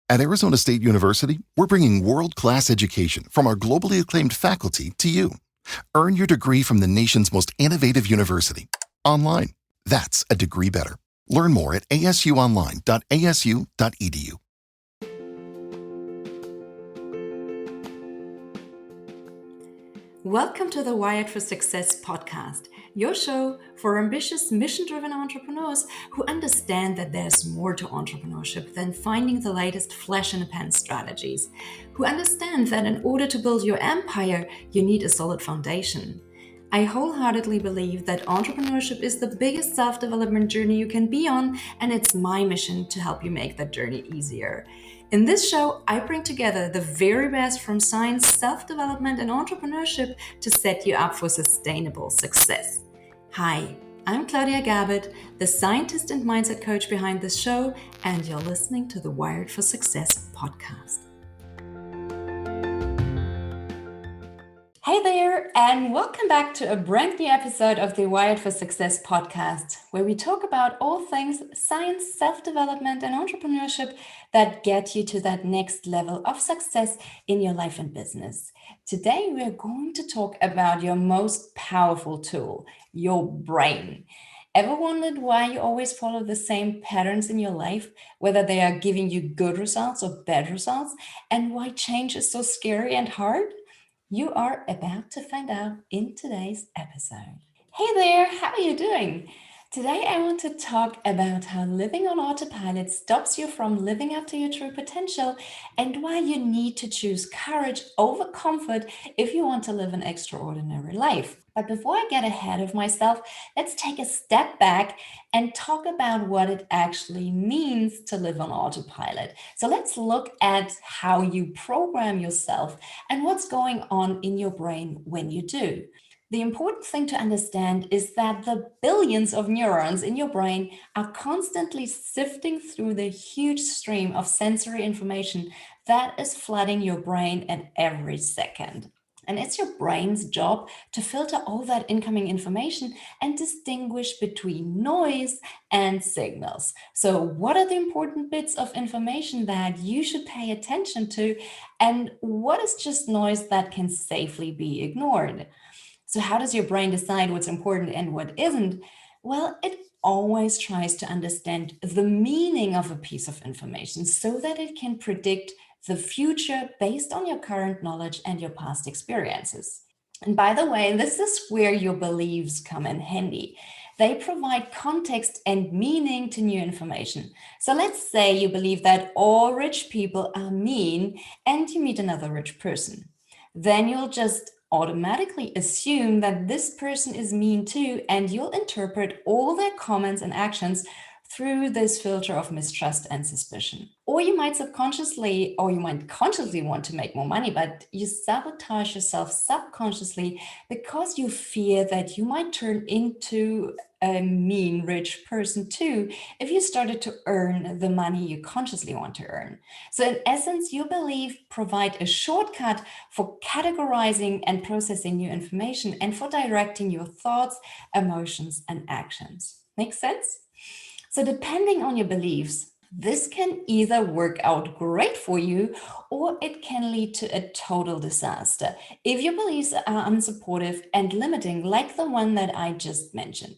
At Arizona State University, we're bringing world-class education from our globally acclaimed faculty to you. Earn your degree from the nation's most innovative university. Online. That's a degree better. Learn more at asuonline.asu.edu. Welcome to the Wired for Success podcast, your show for ambitious, mission-driven entrepreneurs who understand that there's more to entrepreneurship than finding the latest flash-in-the-pan strategies, who understand that in order to build your empire, you need a solid foundation. I wholeheartedly believe that entrepreneurship is the biggest self-development journey you can be on, and it's my mission to help you make that journey easier. In this show, I bring together the very best from science, self-development, and entrepreneurship to set you up for sustainable success. Hi, I'm Claudia Garbutt, the scientist and mindset coach behind this show, and you're listening to the Wired for Success podcast. Hey there, and welcome back to a brand new episode of the Wired for Success podcast, where we talk about all things science, self-development, and entrepreneurship that get you to that next level of success in your life and business. Today, we're going to talk about your most powerful tool, your brain. Ever wondered why you always follow the same patterns in your life, whether they are giving you good results or bad results, and why change is so scary and hard? You are about to find out in today's episode. Hey there, how are you doing? Today I want to talk about how living on autopilot stops you from living up to your true potential and why you need to choose courage over comfort if you want to live an extraordinary life. But before I get ahead of myself, let's take a step back and talk about what it actually means to live on autopilot. So let's look at how you program yourself and what's going on in your brain when you do. The important thing to understand is that the billions of neurons in your brain are constantly sifting through the huge stream of sensory information that is flooding your brain at every second. And it's your brain's job to filter all that incoming information and distinguish between noise and signals. So, what are the important bits of information that you should pay attention to, and what is just noise that can safely be ignored? So, how does your brain decide what's important and what isn't? Well, it always tries to understand the meaning of a piece of information so that it can predict the future based on your current knowledge and your past experiences. And by the way, this is where your beliefs come in handy. They provide context and meaning to new information. So let's say you believe that all rich people are mean and you meet another rich person. Then you'll just automatically assume that this person is mean too, and you'll interpret all their comments and actions through this filter of mistrust and suspicion. Or you might subconsciously, or you might consciously want to make more money, but you sabotage yourself subconsciously because you fear that you might turn into a mean rich person too if you started to earn the money you consciously want to earn. So in essence, your beliefs provide a shortcut for categorizing and processing new information and for directing your thoughts, emotions, and actions. Make sense? So depending on your beliefs, this can either work out great for you or it can lead to a total disaster if your beliefs are unsupportive and limiting, like the one that I just mentioned.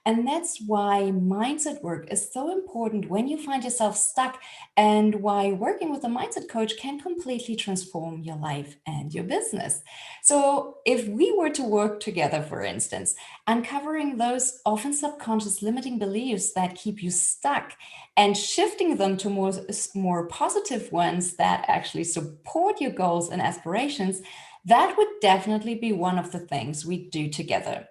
And that's why mindset work is so important when you find yourself stuck, and why working with a mindset coach can completely transform your life and your business. So, if we were to work together, for instance, uncovering those often subconscious limiting beliefs that keep you stuck and shifting them to more positive ones that actually support your goals and aspirations, that would definitely be one of the things we do together.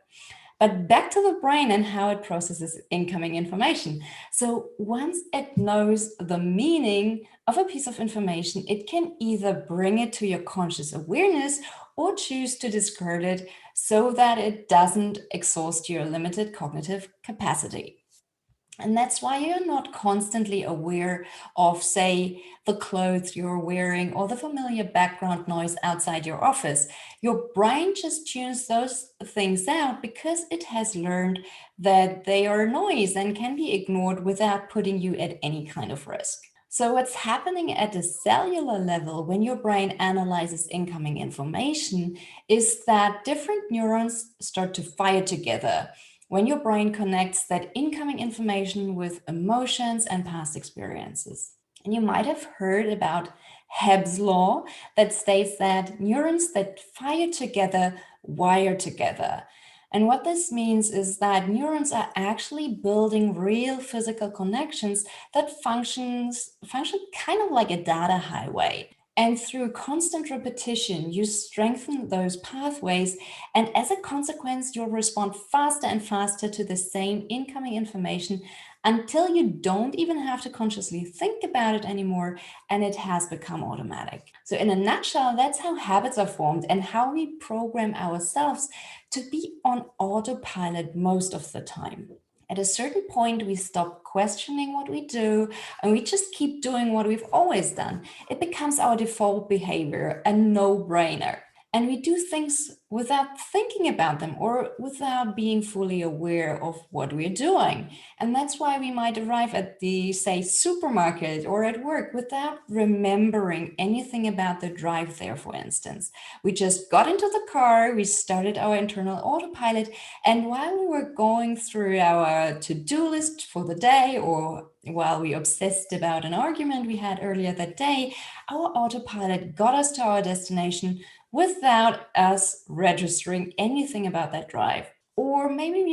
But back to the brain and how it processes incoming information. So once it knows the meaning of a piece of information, it can either bring it to your conscious awareness or choose to discard it so that it doesn't exhaust your limited cognitive capacity. And that's why you're not constantly aware of, say, the clothes you're wearing or the familiar background noise outside your office. Your brain just tunes those things out because it has learned that they are noise and can be ignored without putting you at any kind of risk. So what's happening at the cellular level when your brain analyzes incoming information is that different neurons start to fire together when your brain connects that incoming information with emotions and past experiences. And you might have heard about Hebb's law that states that neurons that fire together wire together. And what this means is that neurons are actually building real physical connections that function kind of like a data highway. And through constant repetition, you strengthen those pathways. And as a consequence, you'll respond faster and faster to the same incoming information until you don't even have to consciously think about it anymore, and it has become automatic. So, in a nutshell, that's how habits are formed and how we program ourselves to be on autopilot most of the time. At a certain point, we stop questioning what we do and we just keep doing what we've always done. It becomes our default behavior, a no brainer. And we do things without thinking about them or without being fully aware of what we're doing. And that's why we might arrive at the, say, supermarket or at work without remembering anything about the drive there, for instance. We just got into the car, we started our internal autopilot, and while we were going through our to-do list for the day, or while we obsessed about an argument we had earlier that day, our autopilot got us to our destination without us registering anything about that drive. Or maybe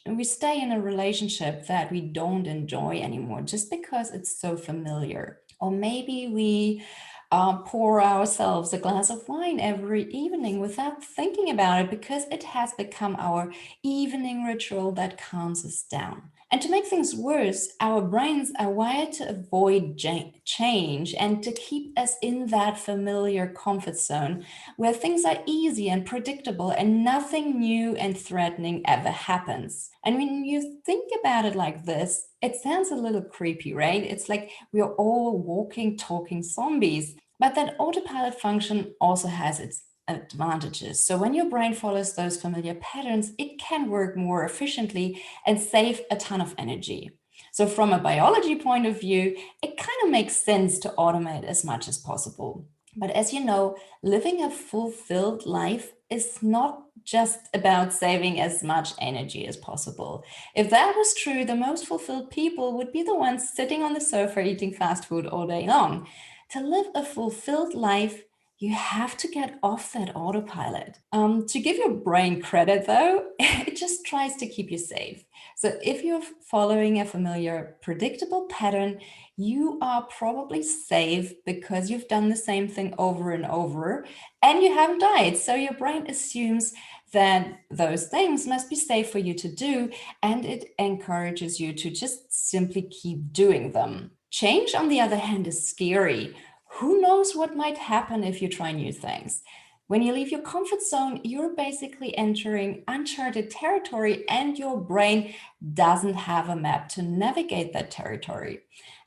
we stay in a relationship that we don't enjoy anymore just because it's so familiar. Or maybe we pour ourselves a glass of wine every evening without thinking about it because it has become our evening ritual that calms us down. And to make things worse, our brains are wired to avoid change and to keep us in that familiar comfort zone where things are easy and predictable and nothing new and threatening ever happens. And when you think about it like this, it sounds a little creepy, right? It's like we're all walking, talking zombies. But that autopilot function also has its advantages. So when your brain follows those familiar patterns, it can work more efficiently and save a ton of energy. So from a biology point of view, it kind of makes sense to automate as much as possible. But as you know, living a fulfilled life is not just about saving as much energy as possible. If that was true, the most fulfilled people would be the ones sitting on the sofa eating fast food all day long. To live a fulfilled life, you have to get off that autopilot. To give your brain credit, though, it just tries to keep you safe. So if you're following a familiar, predictable pattern, you are probably safe because you've done the same thing over and over and you haven't died. So your brain assumes that those things must be safe for you to do, and it encourages you to just simply keep doing them. Change, on the other hand, is scary. Who knows what might happen if you try new things? When you leave your comfort zone, you're basically entering uncharted territory, and your brain doesn't have a map to navigate that territory.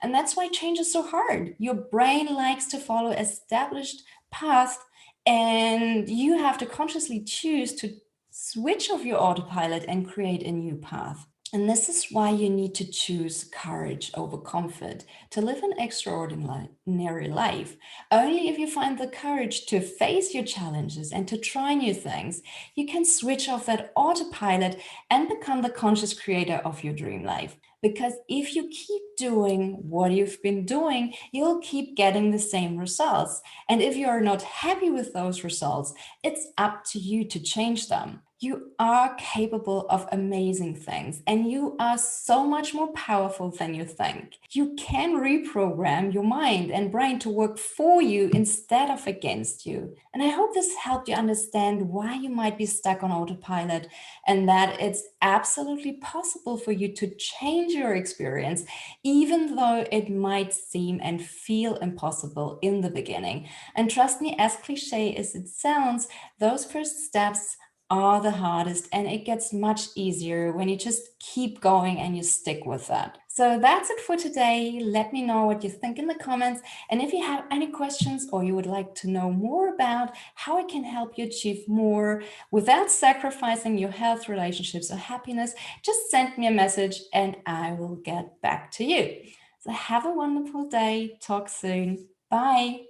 And that's why change is so hard. Your brain likes to follow established paths, and you have to consciously choose to switch off your autopilot and create a new path. And this is why you need to choose courage over comfort to live an extraordinary life. Only if you find the courage to face your challenges and to try new things, you can switch off that autopilot and become the conscious creator of your dream life. Because if you keep doing what you've been doing, you'll keep getting the same results. And if you're not happy with those results, it's up to you to change them. You are capable of amazing things, and you are so much more powerful than you think. You can reprogram your mind and brain to work for you instead of against you. And I hope this helped you understand why you might be stuck on autopilot, and that it's absolutely possible for you to change your experience, even though it might seem and feel impossible in the beginning. And trust me, as cliche as it sounds, those first steps are the hardest, and it gets much easier when you just keep going and you stick with that. So that's it for today. Let me know what you think in the comments. And if you have any questions or you would like to know more about how I can help you achieve more without sacrificing your health, relationships, or happiness, just send me a message and I will get back to you. So have a wonderful day. Talk soon. Bye.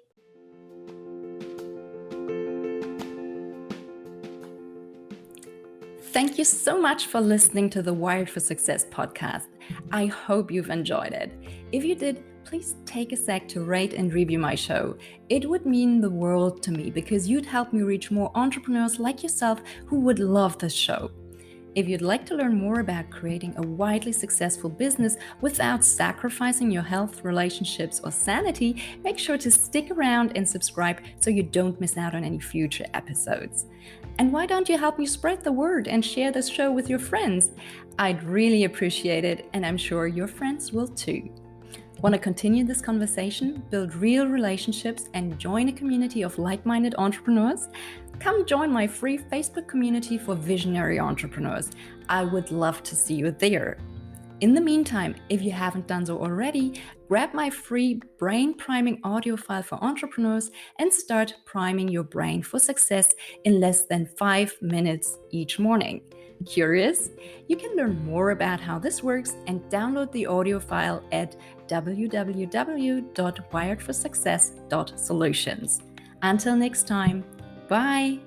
Thank you so much for listening to the Wired for Success podcast. I hope you've enjoyed it. If you did, please take a sec to rate and review my show. It would mean the world to me because you'd help me reach more entrepreneurs like yourself who would love this show. If you'd like to learn more about creating a widely successful business without sacrificing your health, relationships, or sanity, make sure to stick around and subscribe so you don't miss out on any future episodes. And why don't you help me spread the word and share this show with your friends? I'd really appreciate it, and I'm sure your friends will too. Want to continue this conversation, build real relationships, and join a community of like-minded entrepreneurs? Come join my free Facebook community for visionary entrepreneurs. I would love to see you there. In the meantime, if you haven't done so already, grab my free brain priming audio file for entrepreneurs and start priming your brain for success in less than 5 minutes each morning. Curious? You can learn more about how this works and download the audio file at www.wiredforsuccess.solutions. Until next time, bye!